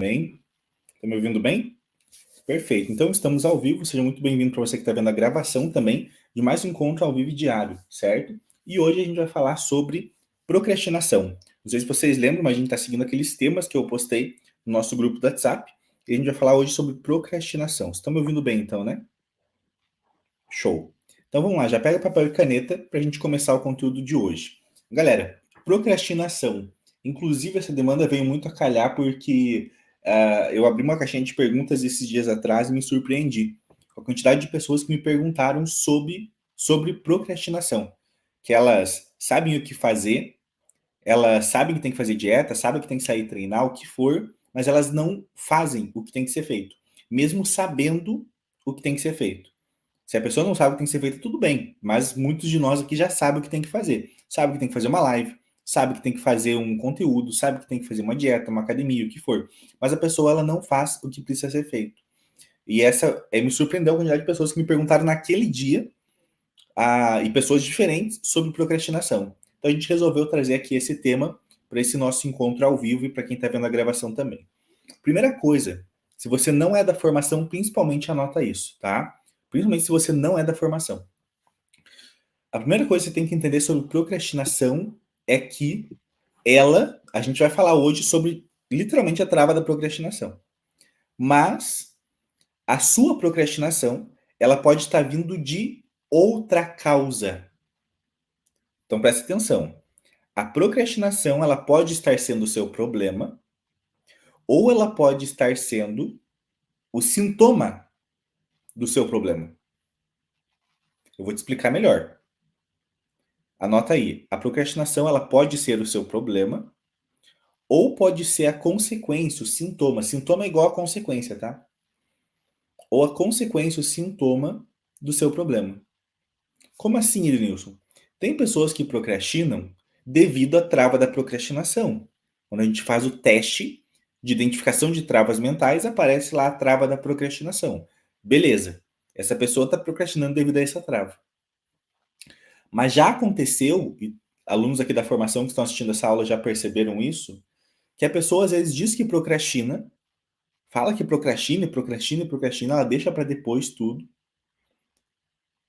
Bem? Tá me ouvindo bem? Perfeito. Então estamos ao vivo. Seja muito bem-vindo para você que está vendo a gravação também de mais um encontro ao vivo diário, certo? E hoje a gente vai falar sobre procrastinação. Não sei se vocês lembram, mas a gente está seguindo aqueles temas que eu postei no nosso grupo do WhatsApp. E a gente vai falar hoje sobre procrastinação. Vocês estão me ouvindo bem então, né? Show. Então vamos lá, já pega papel e caneta para a gente começar o conteúdo de hoje. Galera, procrastinação. Inclusive, essa demanda veio muito a calhar porque eu abri uma caixinha de perguntas esses dias atrás e me surpreendi com a quantidade de pessoas que me perguntaram sobre procrastinação. Que elas sabem o que fazer, elas sabem que tem que fazer dieta, sabem que tem que sair treinar, o que for, mas elas não fazem o que tem que ser feito, mesmo sabendo o que tem que ser feito. Se a pessoa não sabe o que tem que ser feito, tudo bem. Mas muitos de nós aqui já sabem o que tem que fazer. Sabe que tem que fazer uma live, sabe que tem que fazer um conteúdo, sabe que tem que fazer uma dieta, uma academia, o que for. Mas a pessoa ela não faz o que precisa ser feito. E essa me surpreendeu a quantidade de pessoas que me perguntaram naquele dia, e pessoas diferentes, sobre procrastinação. Então a gente resolveu trazer aqui esse tema para esse nosso encontro ao vivo e para quem está vendo a gravação também. Primeira coisa, se você não é da formação, principalmente anota isso, tá? Principalmente se você não é da formação. A primeira coisa que você tem que entender sobre procrastinação é que a gente vai falar hoje sobre literalmente a trava da procrastinação. Mas a sua procrastinação, ela pode estar vindo de outra causa. Então preste atenção. A procrastinação, ela pode estar sendo o seu problema, ou ela pode estar sendo o sintoma do seu problema. Eu vou te explicar melhor. Anota aí. A procrastinação, ela pode ser o seu problema, ou pode ser a consequência, o sintoma. Sintoma é igual a consequência, tá? Ou a consequência, o sintoma do seu problema. Como assim, Edenilson? Tem pessoas que procrastinam devido à trava da procrastinação. Quando a gente faz o teste de identificação de travas mentais, aparece lá a trava da procrastinação. Beleza. Essa pessoa está procrastinando devido a essa trava. Mas já aconteceu, e alunos aqui da formação que estão assistindo essa aula já perceberam isso, que a pessoa às vezes diz que procrastina, fala que procrastina, ela deixa para depois tudo.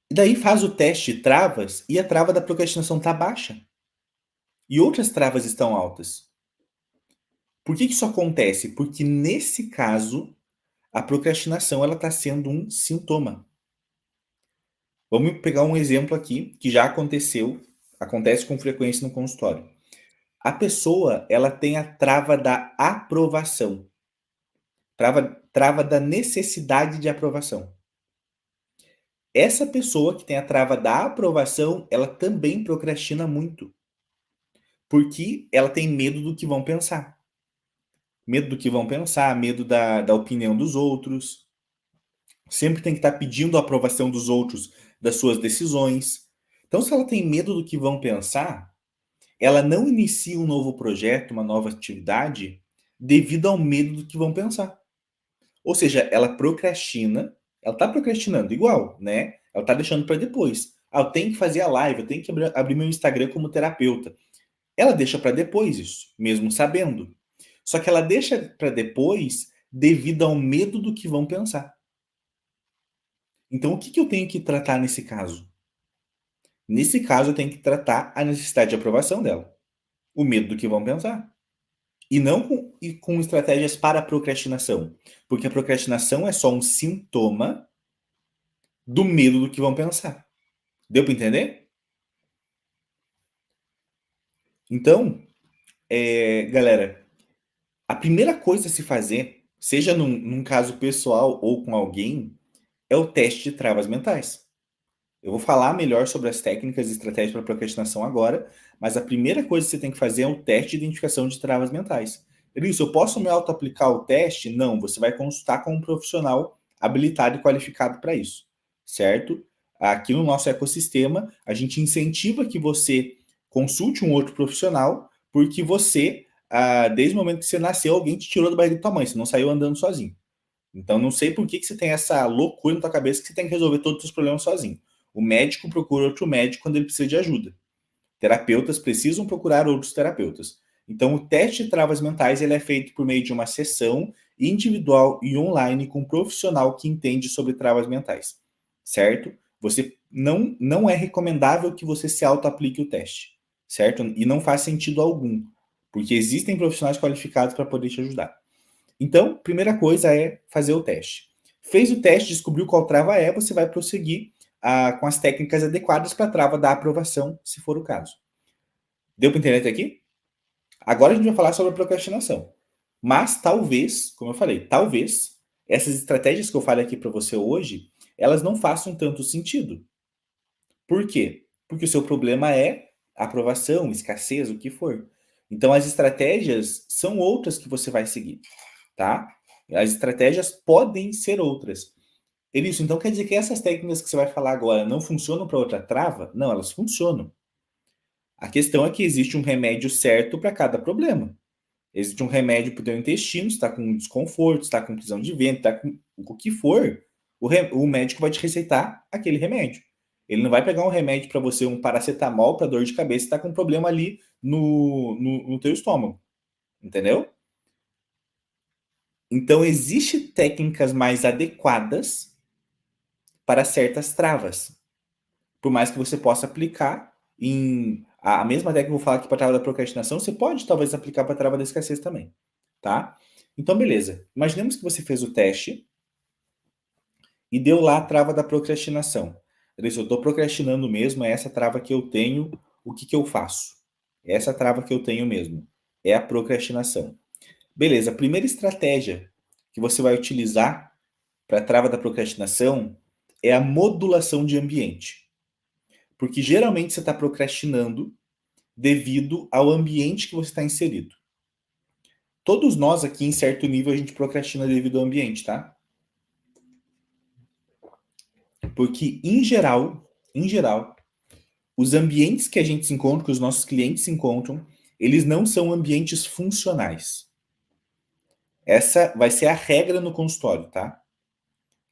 E daí faz o teste de travas e a trava da procrastinação está baixa. E outras travas estão altas. Por que isso acontece? Porque nesse caso, a procrastinação ela está sendo um sintoma. Vamos pegar um exemplo aqui que já aconteceu, acontece com frequência no consultório. A pessoa ela tem a trava da aprovação. Trava da necessidade de aprovação. Essa pessoa que tem a trava da aprovação, ela também procrastina muito. Porque ela tem medo do que vão pensar. Medo do que vão pensar, medo da opinião dos outros. Sempre tem que estar pedindo a aprovação dos outros das suas decisões. Então, se ela tem medo do que vão pensar, ela não inicia um novo projeto, uma nova atividade, devido ao medo do que vão pensar. Ou seja, ela procrastina, ela está procrastinando igual, né? Ela está deixando para depois. Eu tenho que fazer a live, eu tenho que abrir meu Instagram como terapeuta. Ela deixa para depois isso, mesmo sabendo. Só que ela deixa para depois devido ao medo do que vão pensar. Então, o que eu tenho que tratar nesse caso? Nesse caso, eu tenho que tratar a necessidade de aprovação dela. O medo do que vão pensar. E não com estratégias para a procrastinação. Porque a procrastinação é só um sintoma do medo do que vão pensar. Deu para entender? Então, galera, a primeira coisa a se fazer, seja num caso pessoal ou com alguém, é o teste de travas mentais. Eu vou falar melhor sobre as técnicas e estratégias para procrastinação agora, mas a primeira coisa que você tem que fazer é um teste de identificação de travas mentais. Isso, eu posso me auto-aplicar o teste? Não, você vai consultar com um profissional habilitado e qualificado para isso, certo? Aqui no nosso ecossistema, a gente incentiva que você consulte um outro profissional, porque você, desde o momento que você nasceu, alguém te tirou da barriga da tua mãe, você não saiu andando sozinho. Então, não sei por que você tem essa loucura na tua cabeça que você tem que resolver todos os seus problemas sozinho. O médico procura outro médico quando ele precisa de ajuda. Terapeutas precisam procurar outros terapeutas. Então, o teste de travas mentais ele é feito por meio de uma sessão individual e online com um profissional que entende sobre travas mentais, certo? Você não é recomendável que você se auto-aplique o teste, certo? E não faz sentido algum, porque existem profissionais qualificados para poder te ajudar. Então, primeira coisa é fazer o teste. Fez o teste, descobriu qual trava é, você vai prosseguir com as técnicas adequadas para a trava da aprovação, se for o caso. Deu para entender até aqui? Agora a gente vai falar sobre a procrastinação. Mas talvez, como eu falei, talvez essas estratégias que eu falei aqui para você hoje, elas não façam tanto sentido. Por quê? Porque o seu problema é aprovação, escassez, o que for. Então as estratégias são outras que você vai seguir, tá? As estratégias podem ser outras. Elício, então quer dizer que essas técnicas que você vai falar agora não funcionam para outra trava? Não, elas funcionam. A questão é que existe um remédio certo para cada problema. Existe um remédio para o teu intestino, se está com desconforto, se está com prisão de ventre, está com o que for, o médico vai te receitar aquele remédio. Ele não vai pegar um remédio para você, um paracetamol para dor de cabeça, se está com um problema ali no teu estômago. Entendeu? Então, existem técnicas mais adequadas para certas travas. Por mais que você possa aplicar em a mesma técnica que eu vou falar aqui para a trava da procrastinação, você pode talvez aplicar para a trava da escassez também, tá? Então, beleza. Imaginemos que você fez o teste e deu lá a trava da procrastinação. Eu estou procrastinando mesmo, é essa trava que eu tenho, o que eu faço? É essa trava que eu tenho mesmo. É a procrastinação. Beleza, a primeira estratégia que você vai utilizar para a trava da procrastinação é a modulação de ambiente. Porque geralmente você está procrastinando devido ao ambiente que você está inserido. Todos nós aqui, em certo nível, a gente procrastina devido ao ambiente, tá? Porque, em geral, os ambientes que a gente se encontra, que os nossos clientes se encontram, eles não são ambientes funcionais. Essa vai ser a regra no consultório, tá?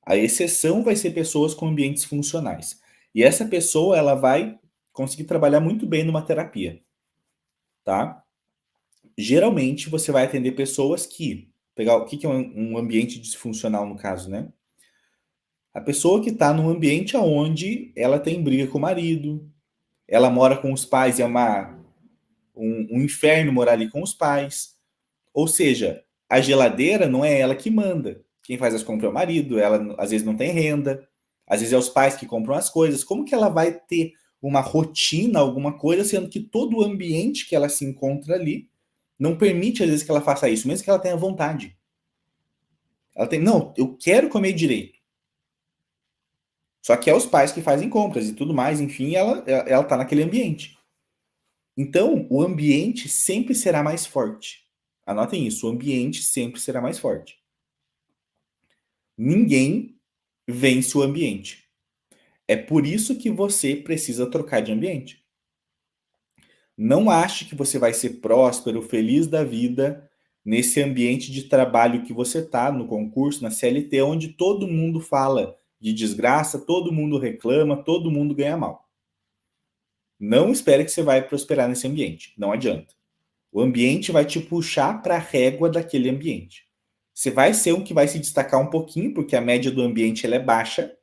A exceção vai ser pessoas com ambientes funcionais. E essa pessoa, ela vai conseguir trabalhar muito bem numa terapia, tá? Geralmente, você vai atender pessoas que... Pegar o que é um ambiente disfuncional no caso, né? A pessoa que está num ambiente onde ela tem briga com o marido, ela mora com os pais, é um inferno morar ali com os pais. Ou seja, a geladeira não é ela que manda. Quem faz as compras é o marido, ela às vezes não tem renda, às vezes é os pais que compram as coisas. Como que ela vai ter uma rotina, alguma coisa, sendo que todo o ambiente que ela se encontra ali não permite, às vezes, que ela faça isso, mesmo que ela tenha vontade. Ela tem, não, eu quero comer direito. Só que é os pais que fazem compras e tudo mais, enfim, ela tá naquele ambiente. Então, o ambiente sempre será mais forte. Anotem isso, o ambiente sempre será mais forte. Ninguém vence o ambiente. É por isso que você precisa trocar de ambiente. Não ache que você vai ser próspero, feliz da vida nesse ambiente de trabalho que você tá, no concurso, na CLT, onde todo mundo fala de desgraça, todo mundo reclama, todo mundo ganha mal. Não espere que você vai prosperar nesse ambiente. Não adianta. O ambiente vai te puxar para a régua daquele ambiente. Você vai ser um que vai se destacar um pouquinho, porque a média do ambiente ela é baixa,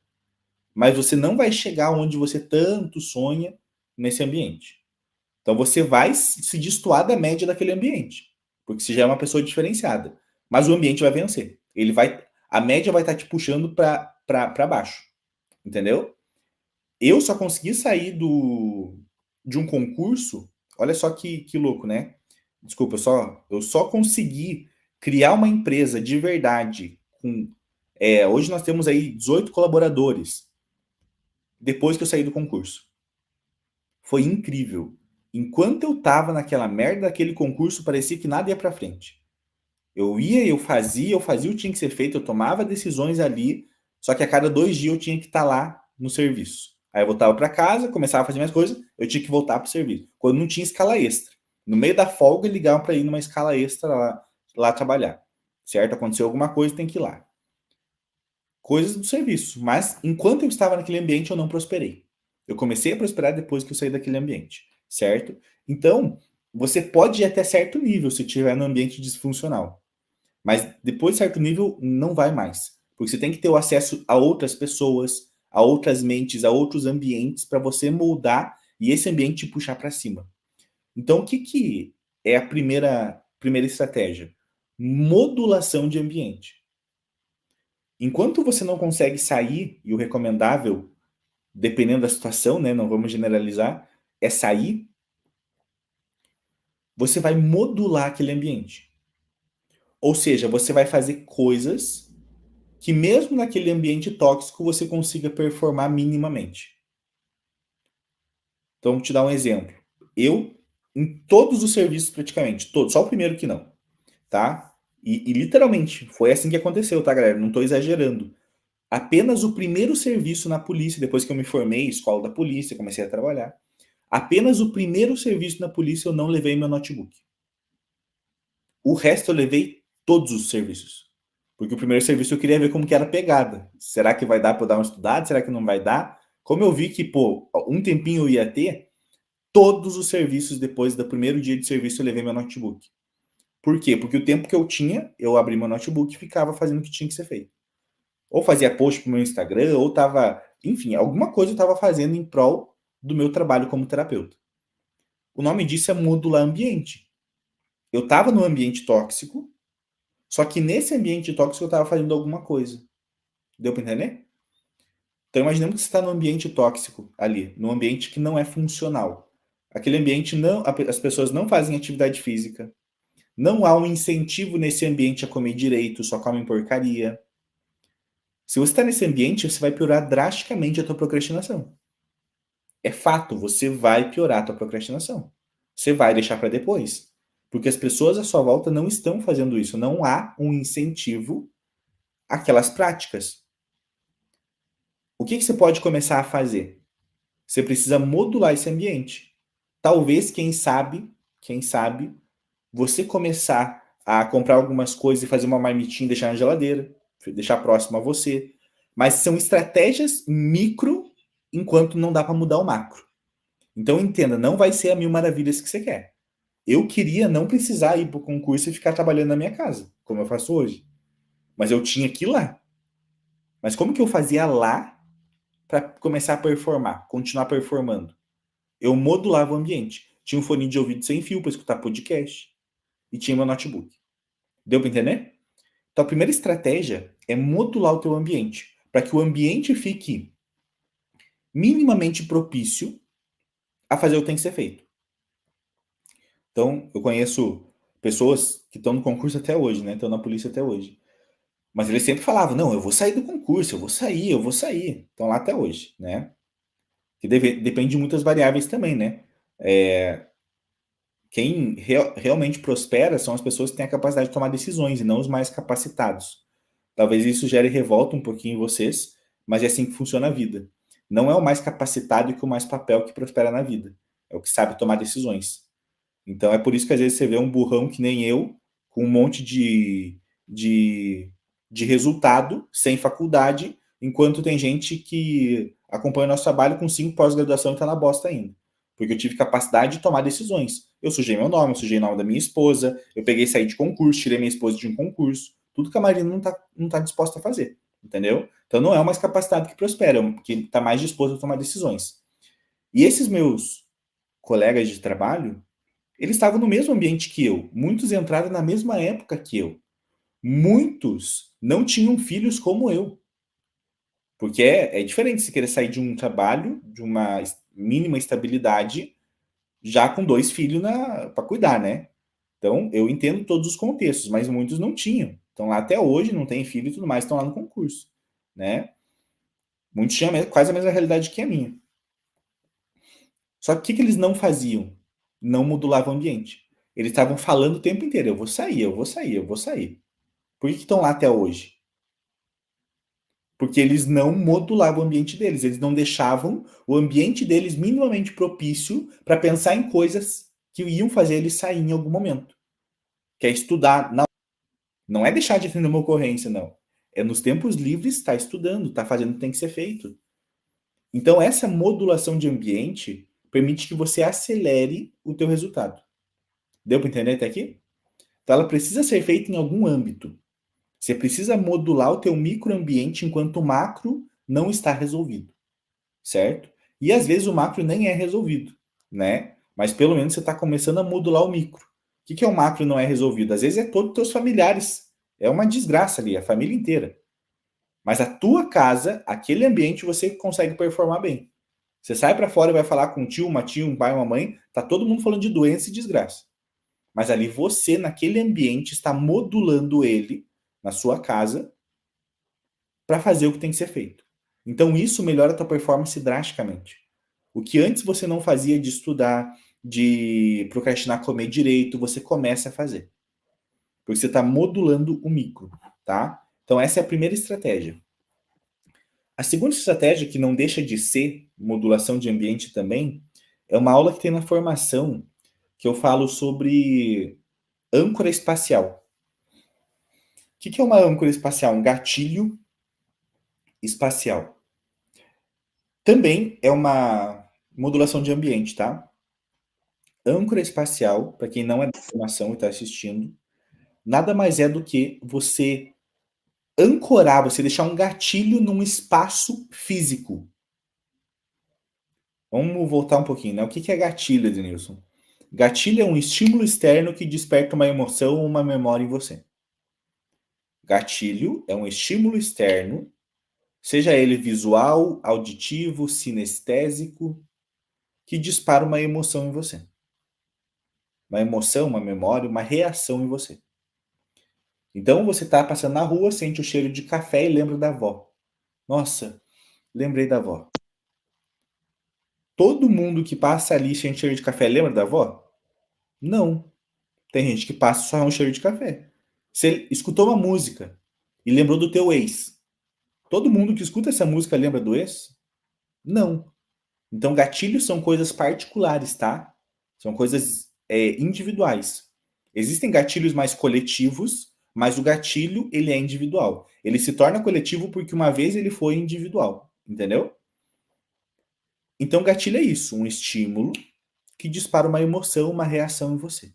mas você não vai chegar onde você tanto sonha nesse ambiente. Então você vai se destoar da média daquele ambiente, porque você já é uma pessoa diferenciada. Mas o ambiente vai vencer. A média vai estar te puxando para baixo. Entendeu? Eu só consegui sair de um concurso. Olha só que louco, né? Desculpa, eu só consegui criar uma empresa de verdade. Hoje nós temos aí 18 colaboradores depois que eu saí do concurso. Foi incrível. Enquanto eu tava naquela merda daquele concurso, parecia que nada ia para frente. Eu fazia o que tinha que ser feito, eu tomava decisões ali, só que a cada 2 dias eu tinha que estar lá no serviço. Aí eu voltava para casa, começava a fazer minhas coisas, eu tinha que voltar para o serviço. Quando não tinha escala extra. No meio da folga, ligavam para ir numa escala extra lá trabalhar. Certo? Aconteceu alguma coisa, tem que ir lá. Coisas do serviço. Mas enquanto eu estava naquele ambiente, eu não prosperei. Eu comecei a prosperar depois que eu saí daquele ambiente. Certo? Então, você pode ir até certo nível se estiver no ambiente disfuncional. Mas depois de certo nível, não vai mais. Porque você tem que ter o acesso a outras pessoas, a outras mentes, a outros ambientes para você moldar e esse ambiente te puxar para cima. Então, o que é a primeira estratégia? Modulação de ambiente. Enquanto você não consegue sair, e o recomendável, dependendo da situação, né, não vamos generalizar, é sair, você vai modular aquele ambiente. Ou seja, você vai fazer coisas que mesmo naquele ambiente tóxico você consiga performar minimamente. Então, vou te dar um exemplo. Eu, em todos os serviços praticamente, todos, só o primeiro que não, tá? E literalmente, foi assim que aconteceu, tá, galera? Não tô exagerando. Apenas o primeiro serviço na polícia, depois que eu me formei, escola da polícia, comecei a trabalhar, apenas o primeiro serviço na polícia eu não levei meu notebook. O resto eu levei todos os serviços. Porque o primeiro serviço eu queria ver como que era a pegada. Será que vai dar para eu dar uma estudada? Será que não vai dar? Como eu vi que, pô, um tempinho eu ia ter, todos os serviços depois do primeiro dia de serviço eu levei meu notebook. Por quê? Porque o tempo que eu tinha, eu abri meu notebook e ficava fazendo o que tinha que ser feito. Ou fazia post pro meu Instagram, ou tava, enfim, alguma coisa eu tava fazendo em prol do meu trabalho como terapeuta. O nome disso é modular ambiente. Eu tava num ambiente tóxico, só que nesse ambiente tóxico eu tava fazendo alguma coisa. Deu para entender? Então imaginemos que você está num ambiente tóxico ali, num ambiente que não é funcional. Aquele ambiente não, as pessoas não fazem atividade física, não há um incentivo nesse ambiente a comer direito, só comem porcaria. Se você está nesse ambiente, você vai piorar drasticamente a tua procrastinação. É fato, você vai piorar a tua procrastinação. Você vai deixar para depois. Porque as pessoas à sua volta não estão fazendo isso. Não há um incentivo àquelas práticas. O que você pode começar a fazer? Você precisa modular esse ambiente. Talvez, quem sabe, você começar a comprar algumas coisas e fazer uma marmitinha e deixar na geladeira, deixar próximo a você. Mas são estratégias micro enquanto não dá para mudar o macro. Então entenda, não vai ser a mil maravilhas que você quer. Eu queria não precisar ir para o concurso e ficar trabalhando na minha casa, como eu faço hoje. Mas eu tinha que ir lá. Mas como que eu fazia lá para começar a performar, continuar performando? Eu modulava o ambiente. Tinha um fone de ouvido sem fio para escutar podcast e tinha meu notebook. Deu para entender? Então a primeira estratégia é modular o teu ambiente, para que o ambiente fique minimamente propício a fazer o que tem que ser feito. Então, eu conheço pessoas que estão no concurso até hoje, né? Estão na polícia até hoje. Mas eles sempre falavam, não, eu vou sair do concurso, eu vou sair, eu vou sair. Estão lá até hoje, né? Que depende de muitas variáveis também, né? Quem realmente prospera são as pessoas que têm a capacidade de tomar decisões e não os mais capacitados. Talvez isso gere revolta um pouquinho em vocês, mas é assim que funciona a vida. Não é o mais capacitado e com mais papel que prospera na vida. É o que sabe tomar decisões. Então é por isso que às vezes você vê um burrão que nem eu, com um monte de, de resultado, sem faculdade, enquanto tem gente que acompanha o nosso trabalho com 5 pós-graduação e está na bosta ainda. Porque eu tive capacidade de tomar decisões. Eu sujei meu nome, eu sujei o nome da minha esposa, eu peguei e saí de concurso, tirei minha esposa de um concurso. Tudo que a Marina não tá disposta a fazer. Entendeu? Então não é o mais capacitado que prospera, é o que está mais disposto a tomar decisões. E esses meus colegas de trabalho, eles estavam no mesmo ambiente que eu. Muitos entraram na mesma época que eu. Muitos não tinham filhos como eu. Porque é diferente se querer sair de um trabalho, de uma mínima estabilidade, já com 2 filhos para cuidar, né? Então, eu entendo todos os contextos, mas muitos não tinham. Estão lá até hoje, não têm filho e tudo mais, estão lá no concurso, né? Muitos tinham quase a mesma realidade que a minha. Só que o que eles não faziam? Não modulavam o ambiente. Eles estavam falando o tempo inteiro: eu vou sair, eu vou sair, eu vou sair. Por que estão lá até hoje? Porque eles não modulavam o ambiente deles, eles não deixavam o ambiente deles minimamente propício para pensar em coisas que iam fazer eles sair em algum momento. Que é estudar. Não é deixar de atender uma ocorrência, não. É nos tempos livres estar estudando, estar fazendo o que tem que ser feito. Então, essa modulação de ambiente permite que você acelere o teu resultado. Deu para entender até aqui? Então ela precisa ser feita em algum âmbito. Você precisa modular o teu microambiente enquanto o macro não está resolvido, certo? E às vezes o macro nem é resolvido, né? Mas pelo menos você está começando a modular o micro. O que é o macro não é resolvido? Às vezes é todos os teus familiares. É uma desgraça ali, a família inteira. Mas a tua casa, aquele ambiente, você consegue performar bem. Você sai para fora e vai falar com um tio, uma tia, um pai, uma mãe, tá todo mundo falando de doença e desgraça. Mas ali você, naquele ambiente, está modulando ele na sua casa para fazer o que tem que ser feito. Então isso melhora a tua performance drasticamente. O que antes você não fazia de estudar, de procrastinar comer direito, você começa a fazer. Porque você está modulando o micro, tá? Então essa é a primeira estratégia. A segunda estratégia, que não deixa de ser modulação de ambiente também, é uma aula que tem na formação que eu falo sobre âncora espacial. O que é uma âncora espacial? Um gatilho espacial. Também é uma modulação de ambiente, tá? Âncora espacial, para quem não é da formação e está assistindo, nada mais é do que você ancorar, você deixar um gatilho num espaço físico. Vamos voltar um pouquinho, né? O que é gatilho, Ednilson? Gatilho é um estímulo externo que desperta uma emoção ou uma memória em você. Gatilho é um estímulo externo, seja ele visual, auditivo, sinestésico, que dispara uma emoção em você. Uma emoção, uma memória, uma reação em você. Então você está passando na rua, sente o cheiro de café e lembra da avó. Nossa, lembrei da avó. Todo mundo que passa ali sente cheiro de café lembra da avó? Não. Tem gente que passa só um cheiro de café. Você escutou uma música e lembrou do teu ex. Todo mundo que escuta essa música lembra do ex? Não. Então gatilhos são coisas particulares, tá? São coisas individuais. Existem gatilhos mais coletivos, mas o gatilho ele é individual. Ele se torna coletivo porque uma vez ele foi individual, entendeu? Então gatilho é isso, um estímulo que dispara uma emoção, uma reação em você.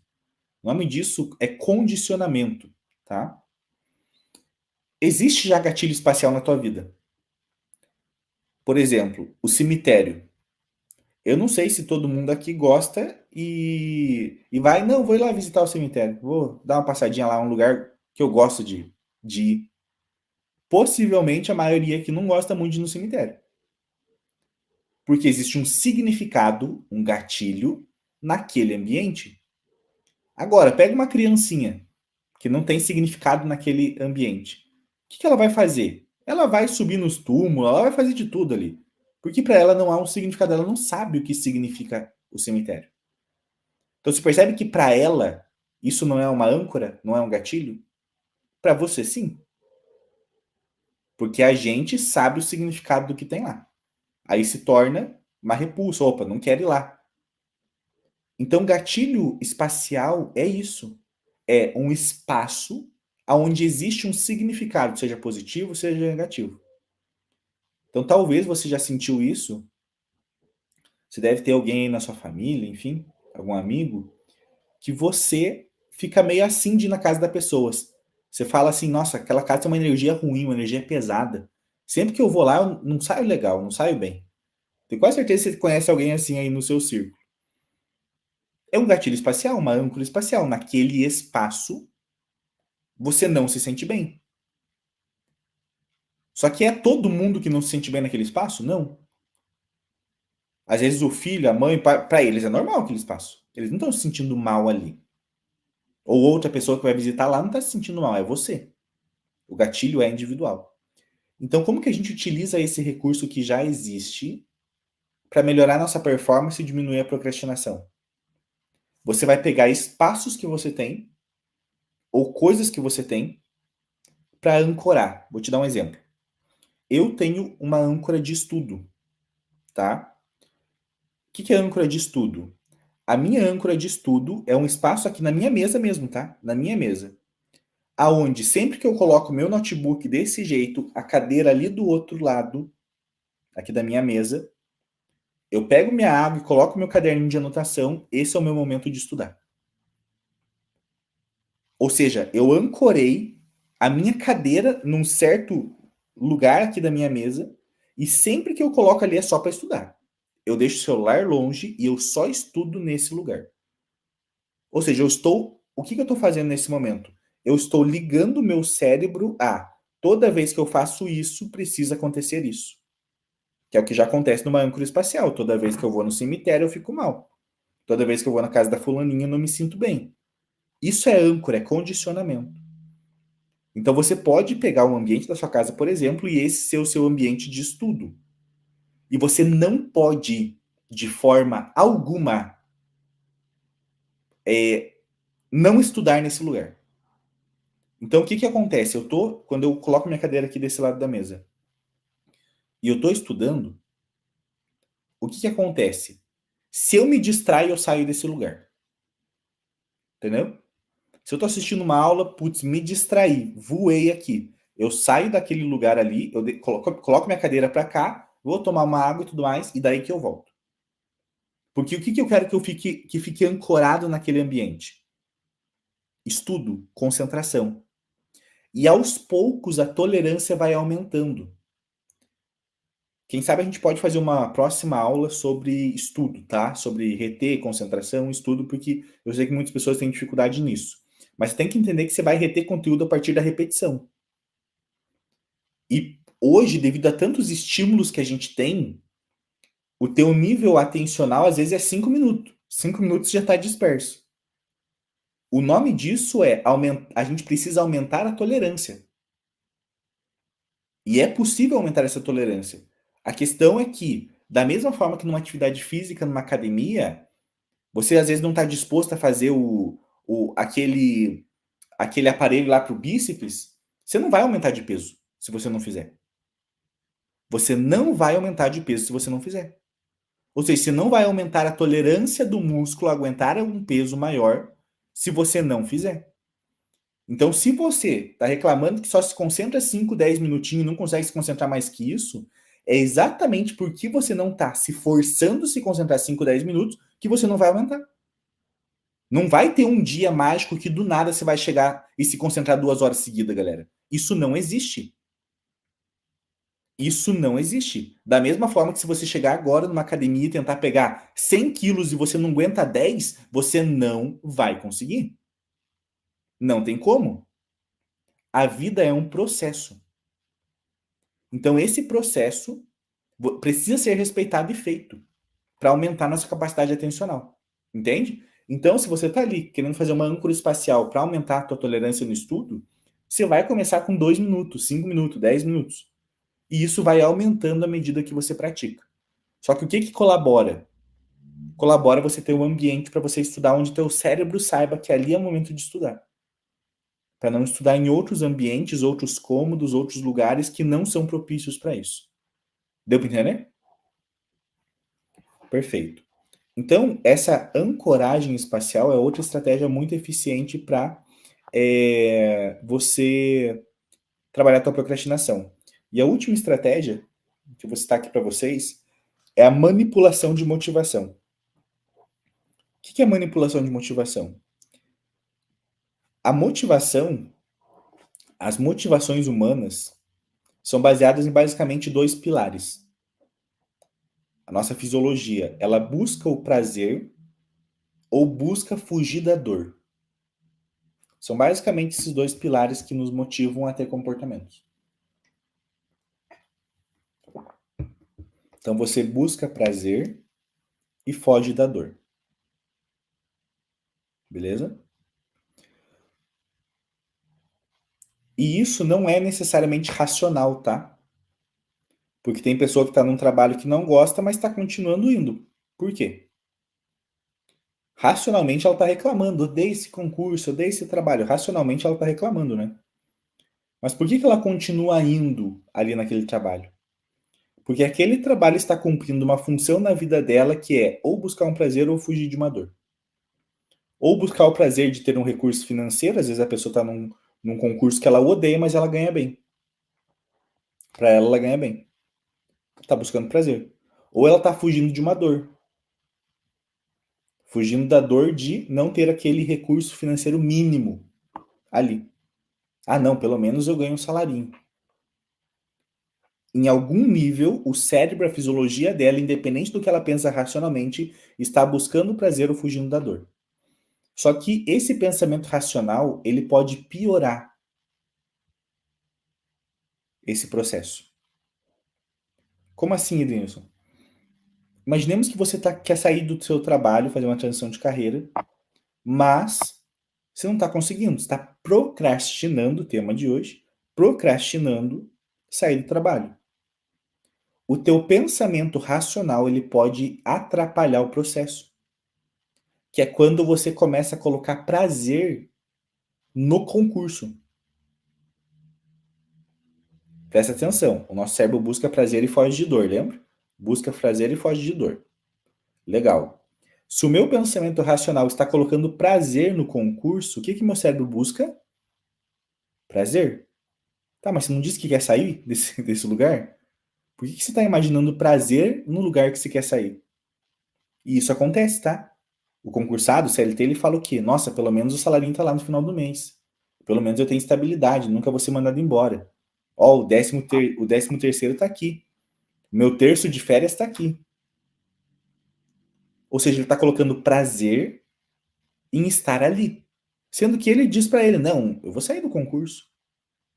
O nome disso é condicionamento, tá? Existe já gatilho espacial na tua vida. Por exemplo, o cemitério. Eu não sei se todo mundo aqui gosta e vai, não, vou ir lá visitar o cemitério. Vou dar uma passadinha lá, um lugar que eu gosto de ir. Possivelmente a maioria aqui não gosta muito de ir no cemitério. Porque existe um significado, um gatilho naquele ambiente. Agora, pega uma criancinha que não tem significado naquele ambiente. O que ela vai fazer? Ela vai subir nos túmulos, ela vai fazer de tudo ali. Porque para ela não há um significado, ela não sabe o que significa o cemitério. Então você percebe que para ela isso não é uma âncora, não é um gatilho? Para você sim. Porque a gente sabe o significado do que tem lá. Aí se torna uma repulsa. Opa, não quero ir lá. Então gatilho espacial é isso. É um espaço onde existe um significado, seja positivo, seja negativo. Então talvez você já sentiu isso. Você deve ter alguém aí na sua família, enfim, algum amigo, que você fica meio assim de ir na casa da pessoa. Você fala assim, nossa, aquela casa tem uma energia ruim, uma energia pesada. Sempre que eu vou lá, eu não saio legal, não saio bem. Tenho quase certeza que você conhece alguém assim aí no seu círculo. É um gatilho espacial, uma âncora espacial. Naquele espaço, você não se sente bem. Só que é todo mundo que não se sente bem naquele espaço? Não. Às vezes o filho, a mãe, para eles é normal aquele espaço. Eles não estão se sentindo mal ali. Ou outra pessoa que vai visitar lá não está se sentindo mal, é você. O gatilho é individual. Então, como que a gente utiliza esse recurso que já existe para melhorar nossa performance e diminuir a procrastinação? Você vai pegar espaços que você tem ou coisas que você tem para ancorar. Vou te dar um exemplo. Eu tenho uma âncora de estudo, tá? O que é âncora de estudo? A minha âncora de estudo é um espaço aqui na minha mesa mesmo, tá? Na minha mesa. Aonde sempre que eu coloco meu notebook desse jeito, a cadeira ali do outro lado, aqui da minha mesa, eu pego minha água e coloco meu caderninho de anotação, esse é o meu momento de estudar. Ou seja, eu ancorei a minha cadeira num certo lugar aqui da minha mesa e sempre que eu coloco ali é só para estudar. Eu deixo o celular longe e eu só estudo nesse lugar. Ou seja, eu estou. O que eu estou fazendo nesse momento? Eu estou ligando o meu cérebro a toda vez que eu faço isso, precisa acontecer isso. Que é o que já acontece numa âncora espacial. Toda vez que eu vou no cemitério, eu fico mal. Toda vez que eu vou na casa da fulaninha, eu não me sinto bem. Isso é âncora, é condicionamento. Então você pode pegar o ambiente da sua casa, por exemplo, e esse ser o seu ambiente de estudo. E você não pode, de forma alguma, não estudar nesse lugar. Então o que que acontece? Quando eu coloco minha cadeira aqui desse lado da mesa e eu estou estudando, o que que acontece? Se eu me distraio, eu saio desse lugar. Entendeu? Se eu estou assistindo uma aula, putz, me distraí, voei aqui. Eu saio daquele lugar ali, coloco minha cadeira para cá, vou tomar uma água e tudo mais, e daí que eu volto. Porque o que que eu quero que fique ancorado naquele ambiente? Estudo, concentração. E aos poucos a tolerância vai aumentando. Quem sabe a gente pode fazer uma próxima aula sobre estudo, tá? Sobre reter, concentração, estudo, porque eu sei que muitas pessoas têm dificuldade nisso. Mas você tem que entender que você vai reter conteúdo a partir da repetição. E hoje, devido a tantos estímulos que a gente tem, o teu nível atencional às vezes é 5 minutos. 5 minutos já está disperso. O nome disso é a gente precisa aumentar a tolerância. E é possível aumentar essa tolerância. A questão é que, da mesma forma que numa atividade física, numa academia, você às vezes não está disposto a fazer aquele aparelho lá para o bíceps, você não vai aumentar de peso se você não fizer. Você não vai aumentar de peso se você não fizer. Ou seja, você não vai aumentar a tolerância do músculo a aguentar um peso maior se você não fizer. Então, se você está reclamando que só se concentra 5, 10 minutinhos e não consegue se concentrar mais que isso, é exatamente porque você não está se forçando a se concentrar 5, 10 minutos que você não vai aumentar. Não vai ter um dia mágico que do nada você vai chegar e se concentrar 2 horas seguidas, galera. Isso não existe. Isso não existe. Da mesma forma que se você chegar agora numa academia e tentar pegar 100 quilos e você não aguenta 10, você não vai conseguir. Não tem como. A vida é um processo. Então esse processo precisa ser respeitado e feito para aumentar nossa capacidade atencional. Entende? Então, se você está ali querendo fazer uma âncora espacial para aumentar a tua tolerância no estudo, você vai começar com 2 minutos, 5 minutos, 10 minutos. E isso vai aumentando à medida que você pratica. Só que o que que colabora? Colabora você ter um ambiente para você estudar onde teu cérebro saiba que ali é o momento de estudar. Para não estudar em outros ambientes, outros cômodos, outros lugares que não são propícios para isso. Deu para entender? Perfeito. Então, essa ancoragem espacial é outra estratégia muito eficiente para você trabalhar a tua procrastinação. E a última estratégia que eu vou citar aqui para vocês é a manipulação de motivação. O que é manipulação de motivação? A motivação, as motivações humanas são baseadas em basicamente 2 pilares. A nossa fisiologia, ela busca o prazer ou busca fugir da dor. São basicamente esses 2 pilares que nos motivam a ter comportamentos. Então você busca prazer e foge da dor. Beleza? E isso não é necessariamente racional, tá? Porque tem pessoa que está num trabalho que não gosta, mas está continuando indo. Por quê? Racionalmente ela está reclamando, odeio esse concurso, odeio esse trabalho. Racionalmente ela está reclamando, né? Mas por que ela continua indo ali naquele trabalho? Porque aquele trabalho está cumprindo uma função na vida dela que é ou buscar um prazer ou fugir de uma dor. Ou buscar o prazer de ter um recurso financeiro, às vezes a pessoa está num concurso que ela odeia, mas ela ganha bem. Para ela ganha bem. Está buscando prazer. Ou ela está fugindo de uma dor. Fugindo da dor de não ter aquele recurso financeiro mínimo. ali. Ah, não, pelo menos eu ganho um salarinho. Em algum nível, o cérebro, a fisiologia dela, independente do que ela pensa racionalmente, está buscando prazer ou fugindo da dor. Só que esse pensamento racional, ele pode piorar esse processo. Como assim, Edilson? Imaginemos que você quer sair do seu trabalho, fazer uma transição de carreira, mas você não está conseguindo, você está procrastinando, o tema de hoje, procrastinando sair do trabalho. O teu pensamento racional, ele pode atrapalhar o processo, que é quando você começa a colocar prazer no concurso. Presta atenção, o nosso cérebro busca prazer e foge de dor, lembra? Busca prazer e foge de dor. Legal. Se o meu pensamento racional está colocando prazer no concurso, o que meu cérebro busca? Prazer. Tá, mas você não disse que quer sair desse lugar? Por que você está imaginando prazer no lugar que você quer sair? E isso acontece, tá? O concursado, o CLT, ele fala o quê? Nossa, pelo menos o salarinho está lá no final do mês. Pelo menos eu tenho estabilidade, nunca vou ser mandado embora. Ó, o 13º está aqui. Meu terço de férias está aqui. Ou seja, ele está colocando prazer em estar ali. Sendo que ele diz para ele, não, eu vou sair do concurso.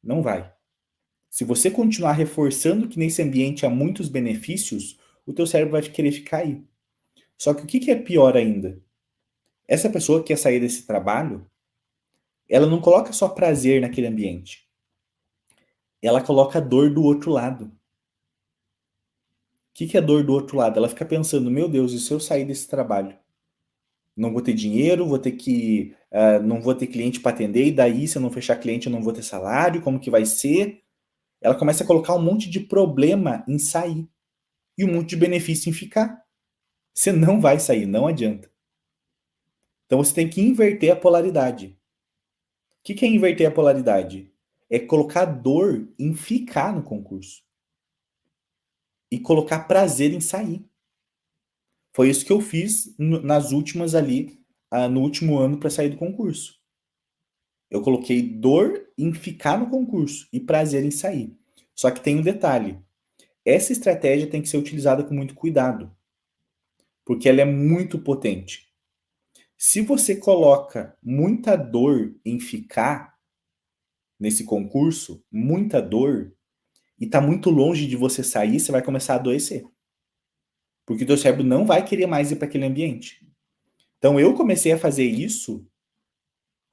Não vai. Se você continuar reforçando que nesse ambiente há muitos benefícios, o teu cérebro vai querer ficar aí. Só que o que é pior ainda? Essa pessoa que quer sair desse trabalho, ela não coloca só prazer naquele ambiente. Ela coloca dor do outro lado. O que é dor do outro lado? Ela fica pensando, meu Deus, e se eu sair desse trabalho? Não vou ter dinheiro, não vou ter cliente para atender, e daí se eu não fechar cliente eu não vou ter salário, como que vai ser? Ela começa a colocar um monte de problema em sair e um monte de benefício em ficar. Você não vai sair, não adianta. Então você tem que inverter a polaridade. O que é inverter a polaridade? É colocar dor em ficar no concurso e colocar prazer em sair. Foi isso que eu fiz nas últimas ali, no último ano para sair do concurso. Eu coloquei dor em ficar no concurso e prazer em sair. Só que tem um detalhe. Essa estratégia tem que ser utilizada com muito cuidado, porque ela é muito potente. Se você coloca muita dor em ficar nesse concurso, muita dor, e está muito longe de você sair, você vai começar a adoecer. Porque o teu cérebro não vai querer mais ir para aquele ambiente. Então eu comecei a fazer isso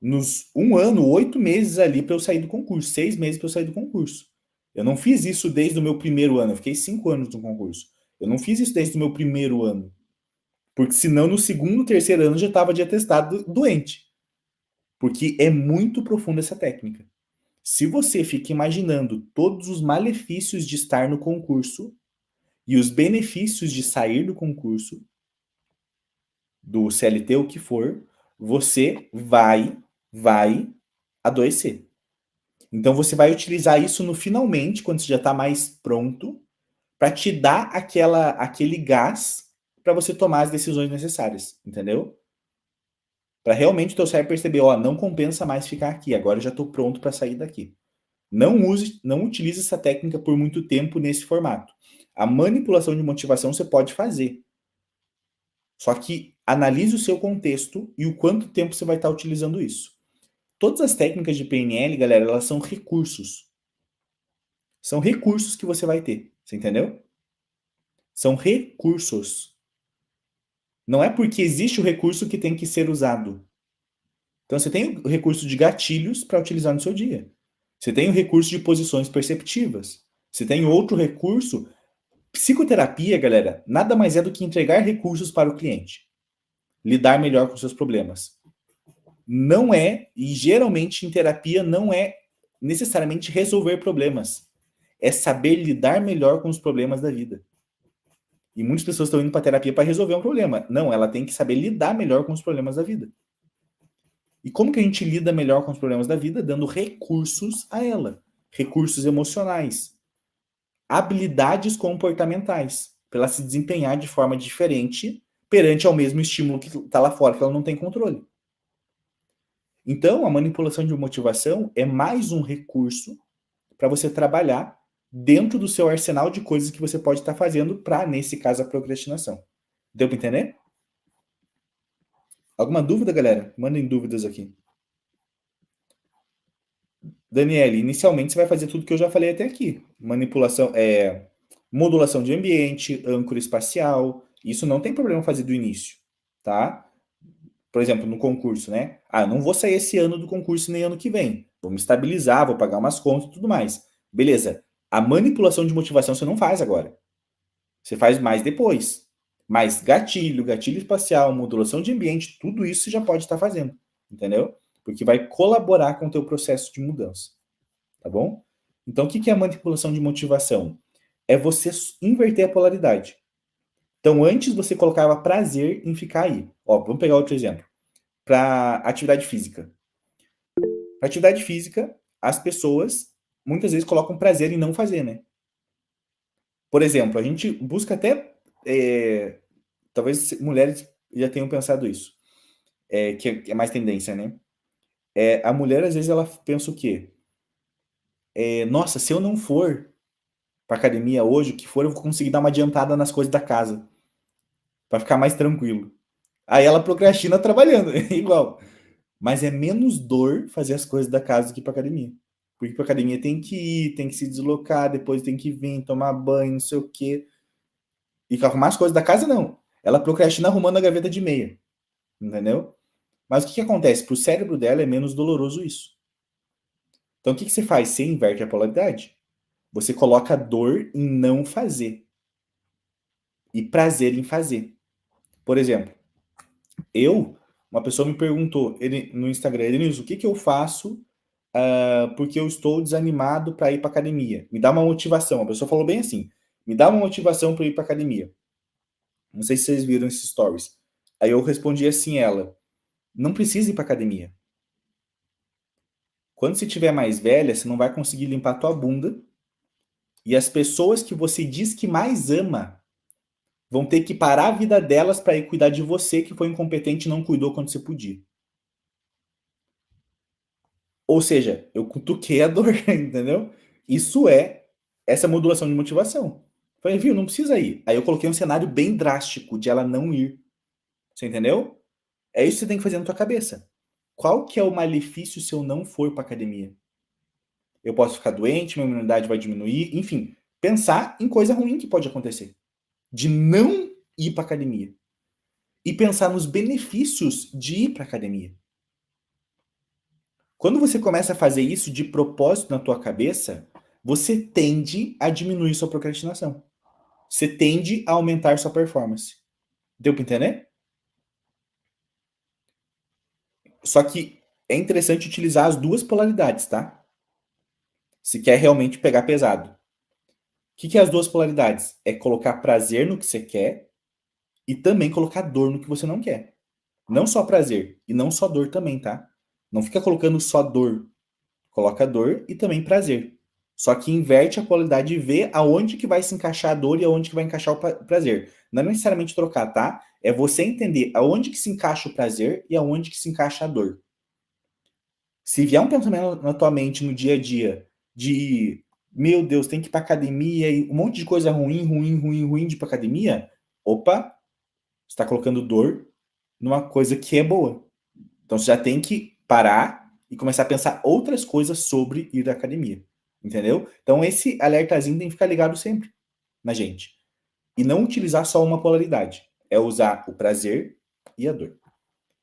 nos 1 ano, 8 meses ali para eu sair do concurso, 6 meses para eu sair do concurso. Eu não fiz isso desde o meu primeiro ano, eu fiquei 5 anos no concurso. Eu não fiz isso desde o meu primeiro ano. Porque senão no segundo, terceiro ano eu já estava de atestado doente. Porque é muito profunda essa técnica. Se você fica imaginando todos os malefícios de estar no concurso e os benefícios de sair do concurso, do CLT, o que for, você vai adoecer. Então você vai utilizar isso no finalmente, quando você já está mais pronto, para te dar aquele gás para você tomar as decisões necessárias, entendeu? Para realmente o teu cérebro perceber, ó, não compensa mais ficar aqui, agora eu já estou pronto para sair daqui. Não utilize essa técnica por muito tempo nesse formato. A manipulação de motivação você pode fazer. Só que analise o seu contexto e o quanto tempo você vai estar utilizando isso. Todas as técnicas de PNL, galera, elas são recursos. São recursos que você vai ter. Você entendeu? São recursos. Não é porque existe o recurso que tem que ser usado. Então você tem o recurso de gatilhos para utilizar no seu dia. Você tem o recurso de posições perceptivas. Você tem outro recurso. Psicoterapia, galera, nada mais é do que entregar recursos para o cliente. Lidar melhor com seus problemas. Não é, e geralmente em terapia não é necessariamente resolver problemas. É saber lidar melhor com os problemas da vida. E muitas pessoas estão indo para terapia para resolver um problema. Não, ela tem que saber lidar melhor com os problemas da vida. E como que a gente lida melhor com os problemas da vida? Dando recursos a ela. Recursos emocionais. Habilidades comportamentais. Para ela se desempenhar de forma diferente perante ao mesmo estímulo que está lá fora, que ela não tem controle. Então, a manipulação de motivação é mais um recurso para você trabalhar dentro do seu arsenal de coisas que você pode estar fazendo para, nesse caso, a procrastinação. Deu para entender? Alguma dúvida, galera? Mandem dúvidas aqui. Daniele, inicialmente você vai fazer tudo que eu já falei até aqui. Manipulação, modulação de ambiente, âncora espacial. Isso não tem problema fazer do início, tá? Por exemplo, no concurso, né? Ah, não vou sair esse ano do concurso nem ano que vem. Vou me estabilizar, vou pagar umas contas e tudo mais. Beleza. A manipulação de motivação você não faz agora. Você faz mais depois. Mas gatilho, gatilho espacial, modulação de ambiente, tudo isso você já pode estar fazendo. Entendeu? Porque vai colaborar com o teu processo de mudança. Tá bom? Então, o que é a manipulação de motivação? É você inverter a polaridade. Então, antes você colocava prazer em ficar aí. Ó, vamos pegar outro exemplo. Para atividade física. Para atividade física, as pessoas muitas vezes colocam prazer em não fazer, né? Por exemplo, a gente busca até. Talvez mulheres já tenham pensado isso. Que é mais tendência, né? A mulher, às vezes, ela pensa o quê? Nossa, se eu não for pra academia hoje, o que for, eu vou conseguir dar uma adiantada nas coisas da casa. Pra ficar mais tranquilo. Aí ela procrastina trabalhando, igual. Mas é menos dor fazer as coisas da casa do que pra academia. Porque pra academia tem que ir, tem que se deslocar, depois tem que vir, tomar banho, não sei o quê. E arrumar as coisas da casa, não. Ela procrastina arrumando a gaveta de meia. Entendeu? Mas o que acontece? Pro cérebro dela é menos doloroso isso. Então o que você faz? Você inverte a polaridade. Você coloca dor em não fazer. E prazer em fazer. Por exemplo, uma pessoa me perguntou no Instagram, Denilson, o que eu faço porque eu estou desanimado para ir para academia? Me dá uma motivação. A pessoa falou bem assim: me dá uma motivação para ir para academia. Não sei se vocês viram esses stories. Aí eu respondi assim ela: não precisa ir para academia. Quando você tiver mais velha, você não vai conseguir limpar a tua bunda e as pessoas que você diz que mais ama vão ter que parar a vida delas para ir cuidar de você que foi incompetente e não cuidou quando você podia. Ou seja, eu cutuquei a dor, entendeu? Isso é essa modulação de motivação. Falei, viu, não precisa ir. Aí eu coloquei um cenário bem drástico de ela não ir. Você entendeu? É isso que você tem que fazer na tua cabeça. Qual que é o malefício se eu não for para academia? Eu posso ficar doente, minha imunidade vai diminuir, enfim, pensar em coisa ruim que pode acontecer. De não ir para academia. E pensar nos benefícios de ir para academia. Quando você começa a fazer isso de propósito na tua cabeça, você tende a diminuir sua procrastinação. Você tende a aumentar sua performance. Deu para entender? Só que é interessante utilizar as duas polaridades, tá? Se quer realmente pegar pesado. O que é as duas polaridades? É colocar prazer no que você quer e também colocar dor no que você não quer. Não só prazer e não só dor também, tá? Não fica colocando só dor. Coloca dor e também prazer. Só que inverte a polaridade e vê aonde que vai se encaixar a dor e aonde que vai encaixar o prazer. Não é necessariamente trocar, tá? É você entender aonde que se encaixa o prazer e aonde que se encaixa a dor. Se vier um pensamento na tua mente no dia a dia de, meu Deus, tem que ir pra academia e um monte de coisa ruim de ir pra academia, opa, você tá colocando dor numa coisa que é boa. Então você já tem que parar e começar a pensar outras coisas sobre ir à academia. Entendeu? Então esse alertazinho tem que ficar ligado sempre na gente. E não utilizar só uma polaridade. É usar o prazer e a dor.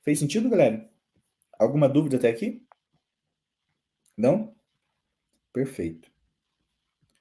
Fez sentido, galera? Alguma dúvida até aqui? Não? Perfeito.